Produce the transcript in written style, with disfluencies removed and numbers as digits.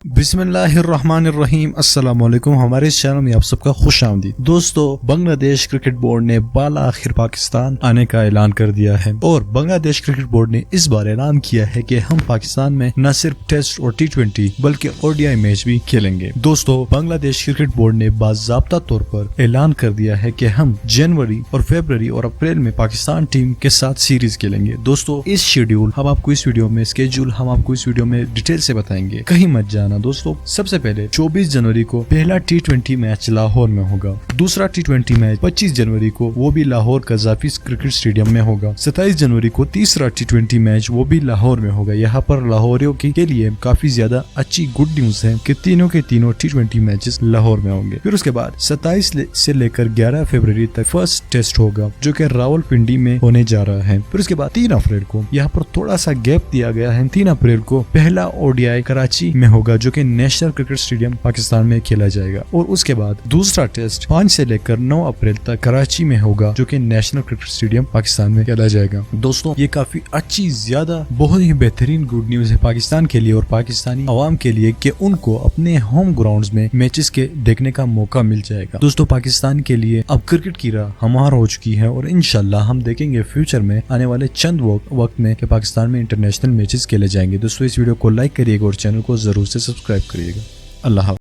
बिस्मिल्लाहिर्रहमानिर्रहीम। अस्सलाम वालेकुम। हमारे इस चैनल में आप सबका खुश आमदीद। दोस्तों, बांग्लादेश क्रिकेट बोर्ड ने बाला आखिर पाकिस्तान आने का ऐलान कर दिया है और बांग्लादेश क्रिकेट बोर्ड ने इस बार ऐलान किया है कि हम पाकिस्तान में न सिर्फ टेस्ट और T20 बल्कि ODI मैच भी खेलेंगे। दोस्तों, बांग्लादेश क्रिकेट बोर्ड ने बाज़ाब्ता तौर पर ऐलान कर दिया है कि हम जनवरी और फरवरी और अप्रैल में पाकिस्तान टीम के साथ सीरीज खेलेंगे। दोस्तों, इस शेड्यूल हम आपको इस वीडियो में स्केड्यूल हम आपको इस वीडियो में डिटेल से बताएंगे, कहीं मत जाना। दोस्तों, सबसे पहले 24 जनवरी को पहला T20 मैच लाहौर में होगा। दूसरा T20 मैच 25 जनवरी को वो भी लाहौर कज़ाफी क्रिकेट स्टेडियम में होगा। 27 जनवरी को तीसरा T20 मैच वो भी लाहौर में होगा। यहाँ पर लाहौरियों के लिए काफी ज्यादा अच्छी गुड न्यूज है कि तीनों के तीनों T20 मैचेस लाहौर में होंगे। फिर उसके बाद 27 से लेकर 11 फरवरी तक फर्स्ट टेस्ट होगा जो कि रावलपिंडी में होने जा रहा है। फिर उसके बाद 3 अप्रैल को यहाँ पर थोड़ा सा गैप दिया गया है। 3 अप्रैल को पहला ODI कराची में होगा जो कि नेशनल क्रिकेट स्टेडियम पाकिस्तान में खेला जाएगा। और उसके बाद दूसरा टेस्ट 5 से लेकर 9 अप्रैल तक कराची में होगा जो कि नेशनल क्रिकेट स्टेडियम पाकिस्तान में खेला जाएगा। दोस्तों, ये काफी अच्छी ज्यादा बहुत ही बेहतरीन गुड न्यूज है पाकिस्तान के लिए और पाकिस्तानी अवाम के लिए कि उनको अपने होम ग्राउंड्स में मैचेस के देखने का मौका मिल जाएगा। दोस्तों, पाकिस्तान के लिए अब क्रिकेट की राह हमार हो चुकी है और इंशाल्लाह हम देखेंगे फ्यूचर में आने वाले चंद वक्त में कि पाकिस्तान में इंटरनेशनल मैचेस खेले जाएंगे। दोस्तों, इस वीडियो को लाइक करिएगा और चैनल को जरूर से सब्सक्राइब करिएगा। अल्लाह।